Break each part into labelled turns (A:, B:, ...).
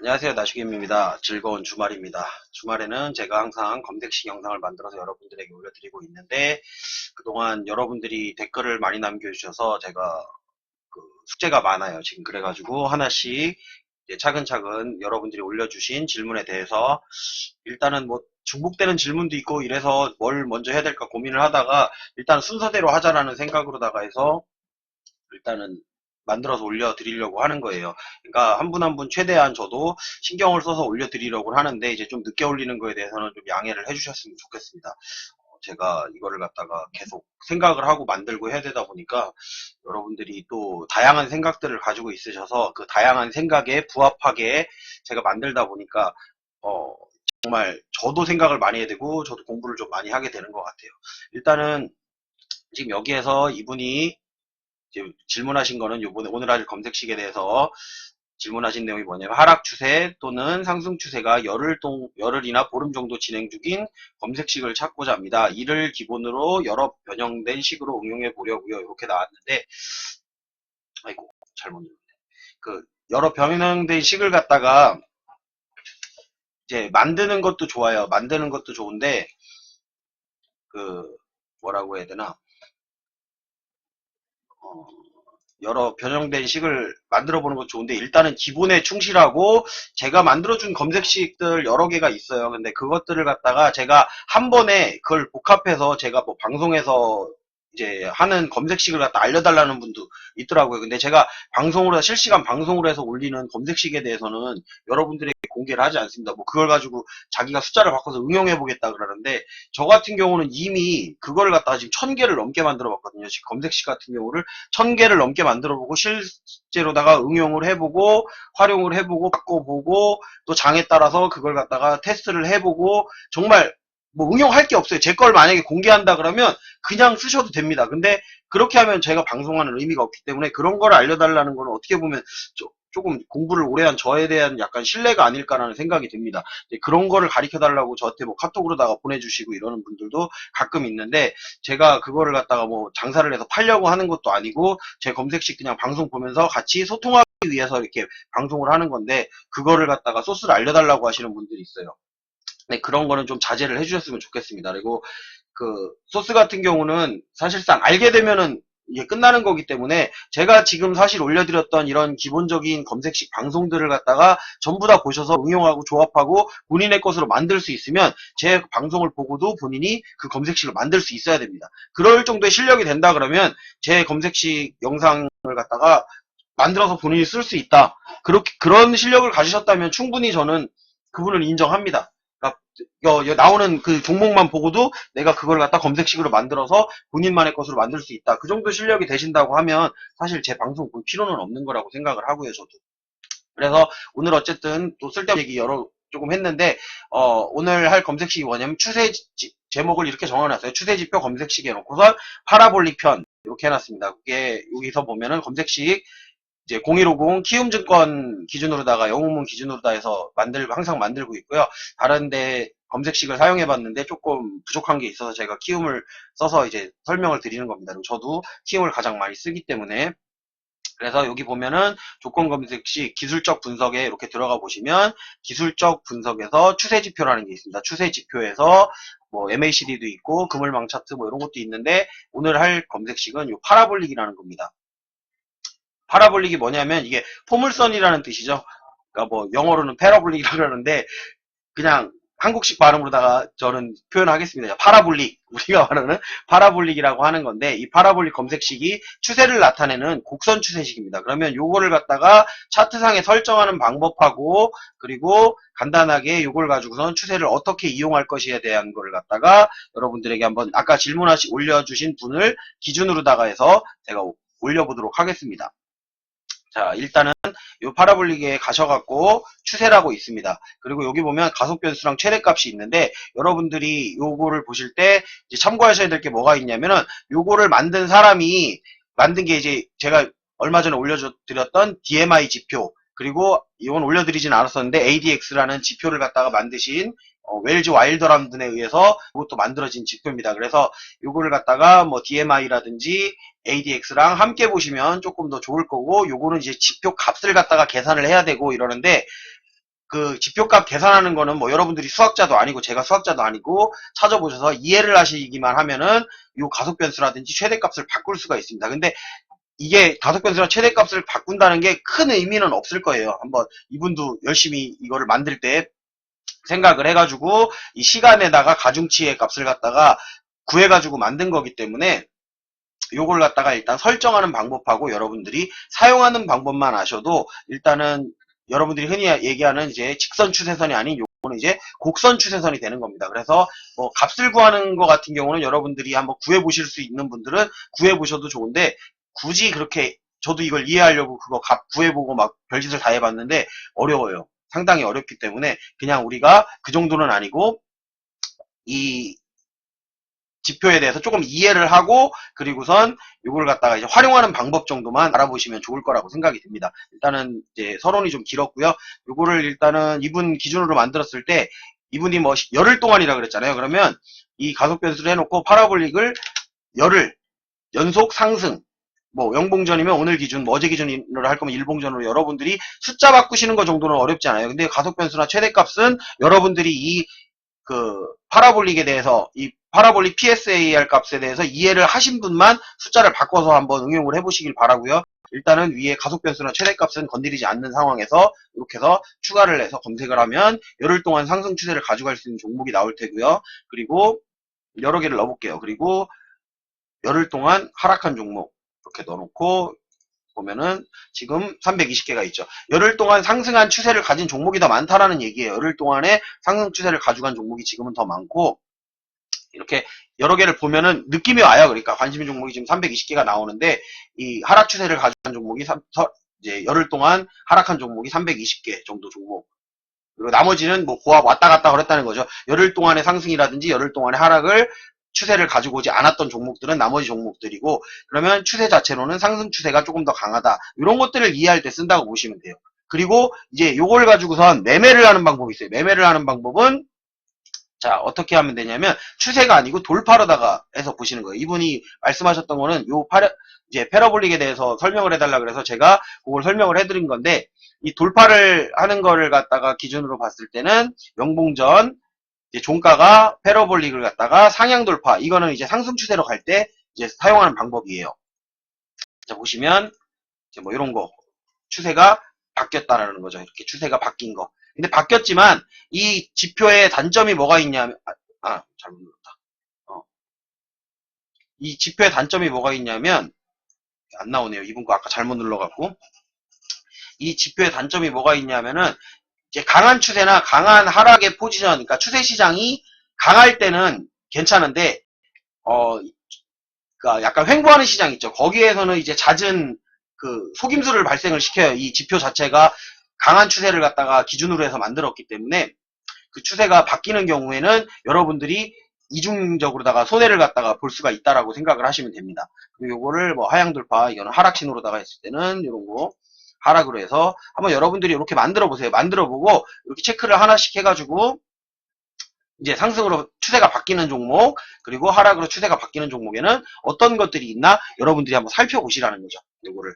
A: 안녕하세요. 나슈김입니다. 즐거운 주말입니다. 주말에는 제가 항상 검색식 영상을 만들어서 여러분들에게 올려드리고 있는데 그동안 여러분들이 댓글을 많이 남겨주셔서 제가 숙제가 많아요. 지금 그래가지고 하나씩 이제 차근차근 여러분들이 올려주신 질문에 대해서 일단은 뭐 중복되는 질문도 있고 이래서 뭘 먼저 해야 될까 고민을 하다가 일단 순서대로 하자라는 생각으로다가 해서 일단은 만들어서 올려드리려고 하는 거예요. 그러니까 한 분 한 분 최대한 저도 신경을 써서 올려드리려고 하는데 이제 좀 늦게 올리는 거에 대해서는 좀 양해를 해주셨으면 좋겠습니다. 제가 이거를 갖다가 계속 생각을 하고 만들고 해야 되다 보니까 여러분들이 또 다양한 생각들을 가지고 있으셔서 그 다양한 생각에 부합하게 제가 만들다 보니까 어, 정말 저도 생각을 많이 해야 되고 저도 공부를 좀 많이 하게 되는 것 같아요. 일단은 지금 여기에서 이분이 지금 질문하신 거는 요번에 오늘 할 검색식에 대해서 질문하신 내용이 뭐냐면 하락 추세 또는 상승 추세가 열흘이나 보름 정도 진행 중인 검색식을 찾고자 합니다. 이를 기본으로 여러 변형된 식으로 응용해 보려고요. 이렇게 나왔는데 아이고 잘못 눌렀네. 그 여러 변형된 식을 갖다가 이제 만드는 것도 좋아요. 만드는 것도 좋은데 그 뭐라고 해야 되나 어, 여러 변형된 식을 만들어 보는 것도 좋은데 일단은 기본에 충실하고 제가 만들어준 검색식들 여러 개가 있어요. 근데 그것들을 갖다가 제가 한 번에 그걸 복합해서 제가 뭐 방송에서 이제 하는 검색식을 갖다 알려달라는 분도 있더라고요. 근데 제가 방송으로 실시간 방송으로 해서 올리는 검색식에 대해서는 여러분들에게 공개를 하지 않습니다. 뭐 그걸 가지고 자기가 숫자를 바꿔서 응용해 보겠다 그러는데 저 같은 경우는 이미 그걸 갖다가 지금 1000개를 넘게 만들어 봤거든요. 지금 검색식 같은 경우를 1000개를 넘게 만들어보고 실제로다가 응용을 해보고 활용을 해보고 바꿔보고 또 장에 따라서 그걸 갖다가 테스트를 해보고 정말 뭐 응용할 게 없어요. 제 걸 만약에 공개한다 그러면 그냥 쓰셔도 됩니다. 근데 그렇게 하면 제가 방송하는 의미가 없기 때문에 그런 걸 알려달라는 거는 어떻게 보면 조금 공부를 오래 한 저에 대한 약간 신뢰가 아닐까라는 생각이 듭니다. 그런 거를 가르쳐 달라고 저한테 뭐 카톡으로다가 보내주시고 이러는 분들도 가끔 있는데 제가 그거를 갖다가 뭐 장사를 해서 팔려고 하는 것도 아니고 제 검색식 그냥 방송 보면서 같이 소통하기 위해서 이렇게 방송을 하는 건데 그거를 갖다가 소스를 알려달라고 하시는 분들이 있어요. 네, 그런 거는 좀 자제를 해주셨으면 좋겠습니다. 그리고 그 소스 같은 경우는 사실상 알게 되면은 이게 끝나는 거기 때문에 제가 지금 사실 올려드렸던 이런 기본적인 검색식 방송들을 갖다가 전부 다 보셔서 응용하고 조합하고 본인의 것으로 만들 수 있으면 제 방송을 보고도 본인이 그 검색식을 만들 수 있어야 됩니다. 그럴 정도의 실력이 된다 그러면 제 검색식 영상을 갖다가 만들어서 본인이 쓸 수 있다. 그런 실력을 가지셨다면 충분히 저는 그분을 인정합니다. 그러니까 나오는 그 종목만 보고도 내가 그걸 갖다 검색식으로 만들어서 본인만의 것으로 만들 수 있다. 그 정도 실력이 되신다고 하면 사실 제 방송 볼 필요는 없는 거라고 생각을 하고요, 저도. 그래서 오늘 어쨌든 또 쓸데없는 얘기 여러 조금 했는데 오늘 할 검색식이 뭐냐면 제목을 이렇게 정해놨어요. 추세지표 검색식 해놓고서 파라볼릭 편 이렇게 해놨습니다. 그게 여기서 보면은 검색식 이제 0150 키움증권 기준으로다가 영웅문 기준으로다 해서 항상 만들고 있고요. 다른데 검색식을 사용해 봤는데 조금 부족한 게 있어서 제가 키움을 써서 이제 설명을 드리는 겁니다. 저도 키움을 가장 많이 쓰기 때문에 그래서 여기 보면은 조건 검색식 기술적 분석에 이렇게 들어가 보시면 기술적 분석에서 추세 지표라는 게 있습니다. 추세 지표에서 뭐 MACD도 있고 그물망 차트 뭐 이런 것도 있는데 오늘 할 검색식은 요 파라볼릭이라는 겁니다. 파라볼릭이 뭐냐면 이게 포물선이라는 뜻이죠. 그러니까 뭐 영어로는 패러볼릭이라고 그러는데 그냥 한국식 발음으로다가 저는 표현하겠습니다. 파라볼릭 우리가 말하는 파라볼릭이라고 하는 건데 이 파라볼릭 검색식이 추세를 나타내는 곡선 추세식입니다. 그러면 요거를 갖다가 차트상에 설정하는 방법하고 그리고 간단하게 요걸 가지고선 추세를 어떻게 이용할 것에 대한 걸 갖다가 여러분들에게 한번 아까 올려주신 분을 기준으로다가 해서 제가 올려보도록 하겠습니다. 자, 일단은 요 파라볼릭에 가셔갖고 추세라고 있습니다. 그리고 여기 보면 가속 변수랑 최대값이 있는데 여러분들이 요거를 보실 때 이제 참고하셔야 될 게 뭐가 있냐면은 요거를 만든 사람이 만든 게 이제 제가 얼마 전에 올려드렸던 DMI 지표 그리고 이건 올려드리진 않았었는데 ADX라는 지표를 갖다가 만드신 웰즈 와일더라는 에 의해서 이것도 만들어진 지표입니다. 그래서 요거를 갖다가 뭐 DMI라든지 ADX랑 함께 보시면 조금 더 좋을 거고 요거는 이제 지표 값을 갖다가 계산을 해야 되고 이러는데 그 지표값 계산하는 거는 뭐 여러분들이 수학자도 아니고 제가 수학자도 아니고 찾아보셔서 이해를 하시기만 하면은 요 가속 변수라든지 최대값을 바꿀 수가 있습니다. 근데 이게 가속 변수랑 최대값을 바꾼다는 게 큰 의미는 없을 거예요. 한번 이분도 열심히 이거를 만들 때 생각을 해가지고 이 시간에다가 가중치의 값을 갖다가 구해가지고 만든 거기 때문에 요걸 갖다가 일단 설정하는 방법하고 여러분들이 사용하는 방법만 아셔도 일단은 여러분들이 흔히 얘기하는 이제 직선 추세선이 아닌 요거는 이제 곡선 추세선이 되는 겁니다. 그래서 뭐 값을 구하는 거 같은 경우는 여러분들이 한번 구해 보실 수 있는 분들은 구해 보셔도 좋은데 굳이 그렇게 저도 이걸 이해하려고 그거 값 구해보고 막 별짓을 다 해봤는데 어려워요. 상당히 어렵기 때문에 그냥 우리가 그 정도는 아니고 이 지표에 대해서 조금 이해를 하고 그리고선 이걸 갖다가 이제 활용하는 방법 정도만 알아보시면 좋을 거라고 생각이 듭니다. 일단은 이제 서론이 좀 길었고요. 요거를 일단은 이분 기준으로 만들었을 때 이분이 뭐 열흘 동안이라 그랬잖아요. 그러면 이 가속 변수를 해놓고 파라볼릭을 열흘 연속 상승 뭐 영봉전이면 오늘 기준, 뭐 어제 기준으로 할 거면 일봉전으로 여러분들이 숫자 바꾸시는 거 정도는 어렵지 않아요. 근데 가속 변수나 최대값은 여러분들이 이 그 파라볼릭에 대해서 이 파라볼릭 PSAR 값에 대해서 이해를 하신 분만 숫자를 바꿔서 한번 응용을 해보시길 바라고요. 일단은 위에 가속 변수나 최대값은 건드리지 않는 상황에서 이렇게 해서 추가를 해서 검색을 하면 열흘 동안 상승 추세를 가져갈 수 있는 종목이 나올 테고요. 그리고 여러 개를 넣어볼게요. 그리고 열흘 동안 하락한 종목 이렇게 넣어놓고 보면은 지금 320개가 있죠. 열흘 동안 상승한 추세를 가진 종목이 더 많다라는 얘기예요. 열흘 동안에 상승 추세를 가져간 종목이 지금은 더 많고 이렇게 여러 개를 보면은 느낌이 와요. 그러니까 관심 종목이 지금 320개가 나오는데 이 하락 추세를 가져간 종목이 이제 열흘 동안 하락한 종목이 320개 정도 종목. 그리고 나머지는 뭐 고압 왔다 갔다 그랬다는 거죠. 열흘 동안의 상승이라든지 열흘 동안의 하락을 추세를 가지고 오지 않았던 종목들은 나머지 종목들이고 그러면 추세 자체로는 상승 추세가 조금 더 강하다. 이런 것들을 이해할 때 쓴다고 보시면 돼요. 그리고 이제 요걸 가지고선 매매를 하는 방법이 있어요. 매매를 하는 방법은 자 어떻게 하면 되냐면 추세가 아니고 돌파로다가 해서 보시는 거예요. 이분이 말씀하셨던 거는 요 이제 패러볼릭에 대해서 설명을 해달라 그래서 제가 그걸 설명을 해드린 건데 이 돌파를 하는 거를 갖다가 기준으로 봤을 때는 영봉전 이제 종가가 패러볼릭을 갖다가 상향 돌파 이거는 이제 상승 추세로 갈 때 이제 사용하는 방법이에요. 자 보시면 이제 뭐 이런 거 추세가 바뀌었다라는 거죠. 이렇게 추세가 바뀐 거. 근데 바뀌었지만 이 지표의 단점이 뭐가 있냐면 잘못 눌렀다. 이 지표의 단점이 뭐가 있냐면 안 나오네요. 이분 거 아까 잘못 눌러갖고 이 지표의 단점이 뭐가 있냐면은 이제 강한 추세나 강한 하락의 포지션, 그러니까 추세 시장이 강할 때는 괜찮은데, 그러니까 약간 횡보하는 시장 있죠. 거기에서는 이제 잦은 그 속임수를 발생을 시켜요. 이 지표 자체가 강한 추세를 갖다가 기준으로 해서 만들었기 때문에 그 추세가 바뀌는 경우에는 여러분들이 이중적으로다가 손해를 갖다가 볼 수가 있다라고 생각을 하시면 됩니다. 그리고 요거를 뭐 하향 돌파, 이거는 하락 신호로다가 했을 때는 이런 거 하락으로 해서 한번 여러분들이 이렇게 만들어 보세요. 만들어 보고 이렇게 체크를 하나씩 해가지고 이제 상승으로 추세가 바뀌는 종목 그리고 하락으로 추세가 바뀌는 종목에는 어떤 것들이 있나 여러분들이 한번 살펴보시라는 거죠. 요거를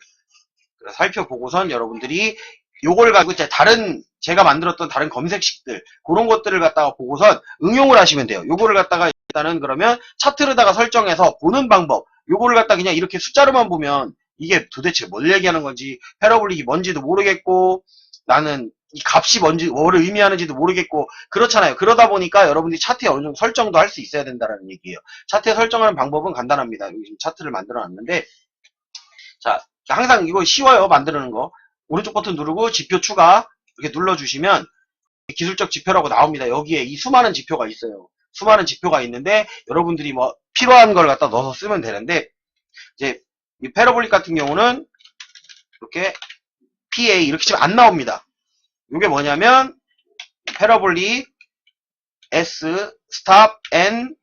A: 살펴보고선 여러분들이 요걸 가지고 이제 다른 제가 만들었던 다른 검색식들 그런 것들을 갖다가 보고선 응용을 하시면 돼요. 요거를 갖다가 일단은 그러면 차트로다가 설정해서 보는 방법 요거를 갖다 그냥 이렇게 숫자로만 보면 이게 도대체 뭘 얘기하는 건지 패러볼릭이 뭔지도 모르겠고 나는 이 값이 뭔지 뭐를 의미하는지도 모르겠고 그렇잖아요. 그러다 보니까 여러분들이 차트에 어느 정도 설정도 할 수 있어야 된다는 얘기예요. 차트에 설정하는 방법은 간단합니다. 여기 지금 차트를 만들어 놨는데 자 항상 이거 쉬워요. 만드는 거 오른쪽 버튼 누르고 지표 추가 이렇게 눌러주시면 기술적 지표라고 나옵니다. 여기에 이 수많은 지표가 있어요. 수많은 지표가 있는데 여러분들이 뭐 필요한 걸 갖다 넣어서 쓰면 되는데 이제 이 패러볼릭 같은 경우는 이렇게 PA 이렇게 치면 안 나옵니다. 이게 뭐냐면 패러볼릭 S 스탑 N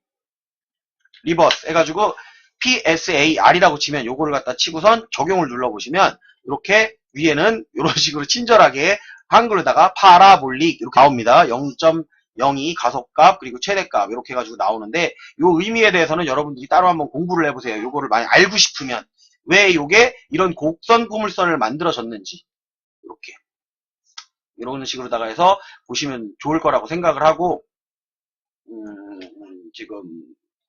A: 리버스 해가지고 PSAR이라고 치면 요거를 갖다 치고선 적용을 눌러보시면 이렇게 위에는 이런 식으로 친절하게 한글로다가 파라볼릭 이렇게 나옵니다. 0.02 가속값 그리고 최대값 이렇게 해가지고 나오는데 요 의미에 대해서는 여러분들이 따로 한번 공부를 해보세요. 요거를 많이 알고 싶으면 왜 요게 이런 곡선 포물선을 만들어졌는지 이렇게 이런 식으로다가 해서 보시면 좋을 거라고 생각을 하고, 지금,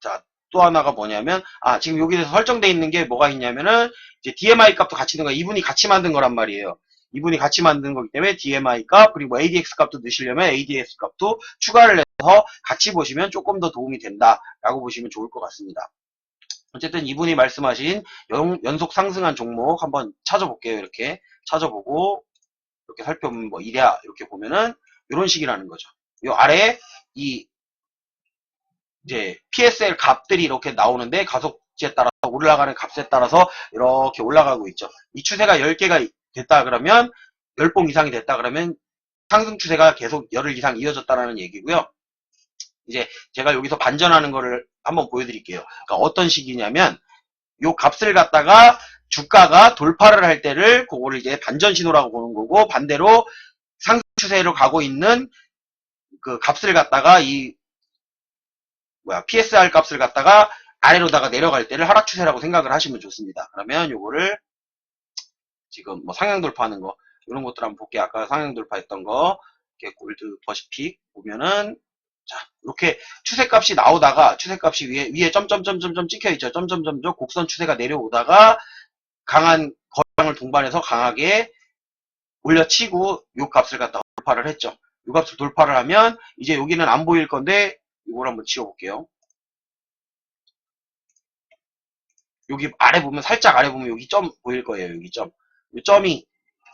A: 자, 또 하나가 뭐냐면, 지금 여기서 설정되어 있는 게 뭐가 있냐면은, 이제 DMI 값도 같이 넣은 거, 이분이 같이 만든 거란 말이에요. 이분이 같이 만든 거기 때문에 DMI 값, 그리고 ADX 값도 넣으시려면 ADX 값도 추가를 해서 같이 보시면 조금 더 도움이 된다라고 보시면 좋을 것 같습니다. 어쨌든 이분이 말씀하신 연속 상승한 종목 한번 찾아볼게요. 이렇게 찾아보고, 이렇게 살펴보면 뭐 이랴 이렇게 보면은 이런 식이라는 거죠. 요 아래에 이 이제 PSL 값들이 이렇게 나오는데 가속지에 따라서 올라가는 값에 따라서 이렇게 올라가고 있죠. 이 추세가 10개가 됐다 그러면 10봉 이상이 됐다 그러면 상승 추세가 계속 열흘 이상 이어졌다라는 얘기고요. 이제 제가 여기서 반전하는 거를 한번 보여드릴게요. 그러니까 어떤 식이냐면 요 값을 갖다가 주가가 돌파를 할 때를 그거를 이제 반전 신호라고 보는 거고, 반대로 상승 추세로 가고 있는 그 값을 갖다가 PSR 값을 갖다가 아래로다가 내려갈 때를 하락 추세라고 생각을 하시면 좋습니다. 그러면 요거를 지금 뭐 상향 돌파하는 거 이런 것들 한번 볼게요. 아까 상향 돌파했던 거 이렇게 골드 퍼시픽 보면은 자 이렇게 추세값이 나오다가 추세값이 위에 점점점점점 찍혀 있죠. 점점점점 곡선 추세가 내려오다가 강한 거량을 동반해서 강하게 올려치고 요 값을 갖다가 돌파를 했죠. 요 값을 돌파를 하면 이제 여기는 안 보일 건데 이걸 한번 지워볼게요. 여기 아래 보면 살짝 아래 보면 여기 점 보일 거예요. 여기 점. 이 점이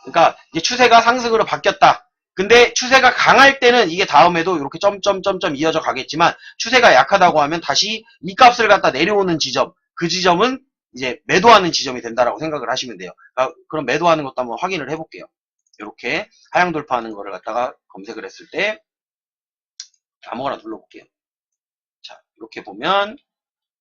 A: 그러니까 이제 추세가 상승으로 바뀌었다. 근데 추세가 강할 때는 이게 다음에도 이렇게 점점점점 이어져 가겠지만 추세가 약하다고 하면 다시 이 값을 갖다 내려오는 지점, 그 지점은 이제 매도하는 지점이 된다라고 생각을 하시면 돼요. 그럼 매도하는 것도 한번 확인을 해볼게요. 이렇게 하향 돌파하는 거를 갖다가 검색을 했을 때 아무거나 눌러볼게요. 자 이렇게 보면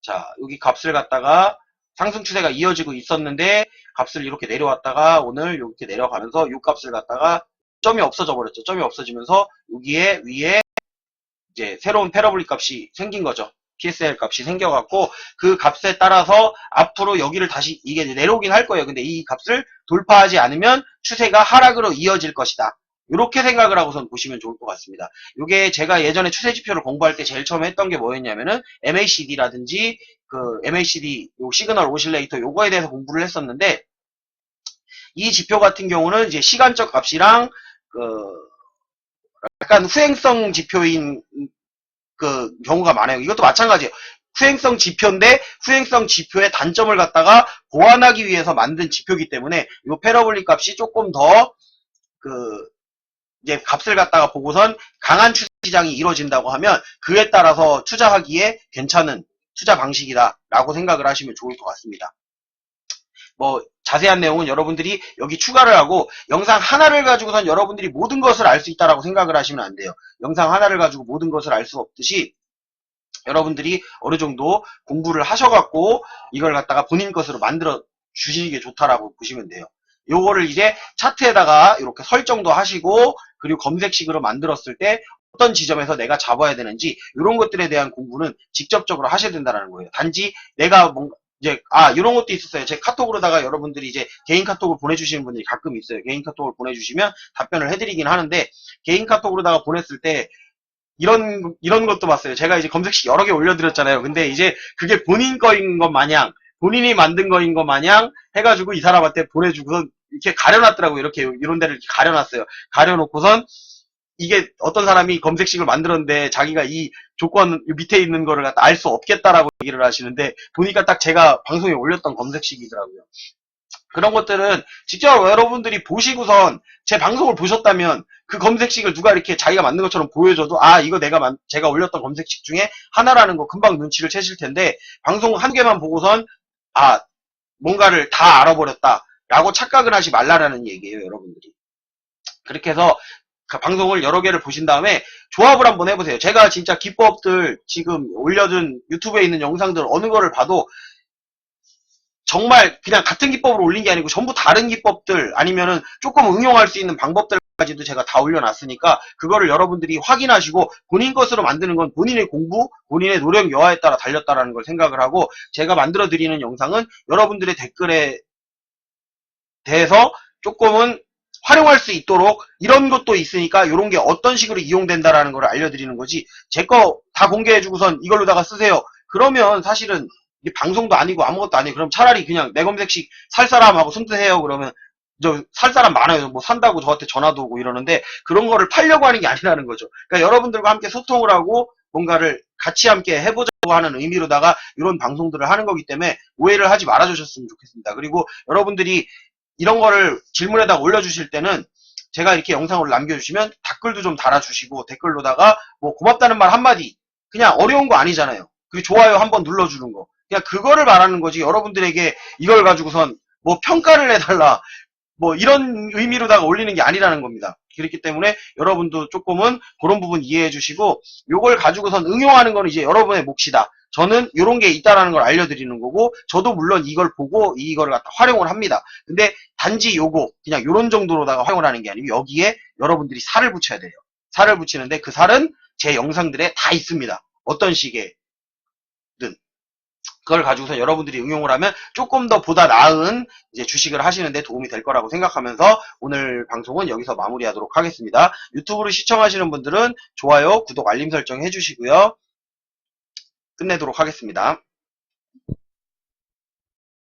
A: 자 여기 값을 갖다가 상승 추세가 이어지고 있었는데 값을 이렇게 내려왔다가 오늘 이렇게 내려가면서 이 값을 갖다가 점이 없어져 버렸죠. 점이 없어지면서 여기에 위에 이제 새로운 패러블릭 값이 생긴 거죠. PSL 값이 생겨갖고 그 값에 따라서 앞으로 여기를 다시 이게 내려오긴 할 거예요. 근데 이 값을 돌파하지 않으면 추세가 하락으로 이어질 것이다. 이렇게 생각을 하고선 보시면 좋을 것 같습니다. 이게 제가 예전에 추세 지표를 공부할 때 제일 처음에 했던 게 뭐였냐면은 MACD라든지 그 MACD 요 시그널 오실레이터 요거에 대해서 공부를 했었는데 이 지표 같은 경우는 이제 시간적 값이랑 그 약간 후행성 지표인 그 경우가 많아요. 이것도 마찬가지예요. 후행성 지표인데 후행성 지표의 단점을 갖다가 보완하기 위해서 만든 지표이기 때문에 이 패러블릭 값이 조금 더 그 이제 값을 갖다가 보고선 강한 추세 시장이 이루어진다고 하면 그에 따라서 투자하기에 괜찮은 투자 방식이다라고 생각을 하시면 좋을 것 같습니다. 뭐 자세한 내용은 여러분들이 여기 추가를 하고 영상 하나를 가지고선 여러분들이 모든 것을 알 수 있다라고 생각을 하시면 안 돼요. 영상 하나를 가지고 모든 것을 알 수 없듯이 여러분들이 어느 정도 공부를 하셔갖고 이걸 갖다가 본인 것으로 만들어 주시는 게 좋다라고 보시면 돼요. 요거를 이제 차트에다가 이렇게 설정도 하시고 그리고 검색식으로 만들었을 때 어떤 지점에서 내가 잡아야 되는지 이런 것들에 대한 공부는 직접적으로 하셔야 된다는 거예요. 단지 내가 뭔가 이제 이런 것도 있었어요. 제 카톡으로다가 여러분들이 이제 개인 카톡을 보내주시는 분들이 가끔 있어요. 개인 카톡을 보내주시면 답변을 해드리긴 하는데 개인 카톡으로다가 보냈을 때 이런 것도 봤어요. 제가 이제 검색식 여러 개 올려드렸잖아요. 근데 이제 그게 본인 거인 것 마냥 본인이 만든 거인 것 마냥 해가지고 이 사람한테 보내주고선 이렇게 가려놨더라고요. 이렇게 이런 데를 이렇게 가려놨어요. 가려놓고선 이게 어떤 사람이 검색식을 만들었는데 자기가 이 조건 밑에 있는 거를 갖다 알 수 없겠다라고 얘기를 하시는데 보니까 딱 제가 방송에 올렸던 검색식이더라고요. 그런 것들은 직접 여러분들이 보시고선 제 방송을 보셨다면 그 검색식을 누가 이렇게 자기가 만든 것처럼 보여줘도 이거 제가 올렸던 검색식 중에 하나라는 거 금방 눈치를 채실 텐데 방송 한 개만 보고선 뭔가를 다 알아버렸다 라고 착각을 하지 말라라는 얘기예요. 여러분들이. 그렇게 해서 방송을 여러 개를 보신 다음에 조합을 한번 해보세요. 제가 진짜 기법들 지금 올려둔 유튜브에 있는 영상들 어느 거를 봐도 정말 그냥 같은 기법으로 올린 게 아니고 전부 다른 기법들 아니면은 조금 응용할 수 있는 방법들까지도 제가 다 올려놨으니까 그거를 여러분들이 확인하시고 본인 것으로 만드는 건 본인의 공부, 본인의 노력 여하에 따라 달렸다라는 걸 생각을 하고 제가 만들어 드리는 영상은 여러분들의 댓글에 대해서 조금은 활용할 수 있도록 이런 것도 있으니까 이런 게 어떤 식으로 이용된다라는 걸 알려드리는 거지. 제 거 다 공개해주고선 이걸로다가 쓰세요. 그러면 사실은 이게 방송도 아니고 아무것도 아니고 그럼 차라리 그냥 내 검색식 살 사람하고 손대세요. 그러면 저 살 사람 많아요. 뭐 산다고 저한테 전화도 오고 이러는데 그런 거를 팔려고 하는 게 아니라는 거죠. 그러니까 여러분들과 함께 소통을 하고 뭔가를 같이 함께 해보자고 하는 의미로다가 이런 방송들을 하는 거기 때문에 오해를 하지 말아주셨으면 좋겠습니다. 그리고 여러분들이 이런 거를 질문에다 올려주실 때는 제가 이렇게 영상을 남겨주시면 댓글도 좀 달아주시고 댓글로다가 뭐 고맙다는 말 한마디 그냥 어려운 거 아니잖아요. 그리고 좋아요 한번 눌러주는 거 그냥 그거를 말하는 거지 여러분들에게 이걸 가지고선 뭐 평가를 해달라 뭐 이런 의미로다가 올리는 게 아니라는 겁니다. 그렇기 때문에 여러분도 조금은 그런 부분 이해해 주시고 요걸 가지고선 응용하는 건 이제 여러분의 몫이다. 저는 요런 게 있다라는 걸 알려드리는 거고 저도 물론 이걸 보고 이거를 갖다 활용을 합니다. 근데 단지 요거 그냥 요런 정도로다가 활용을 하는 게 아니고 여기에 여러분들이 살을 붙여야 돼요. 살을 붙이는데 그 살은 제 영상들에 다 있습니다. 어떤 식의 그걸 가지고서 여러분들이 응용을 하면 조금 더 보다 나은 이제 주식을 하시는데 도움이 될 거라고 생각하면서 오늘 방송은 여기서 마무리하도록 하겠습니다. 유튜브로 시청하시는 분들은 좋아요, 구독, 알림 설정 해주시고요. 끝내도록 하겠습니다.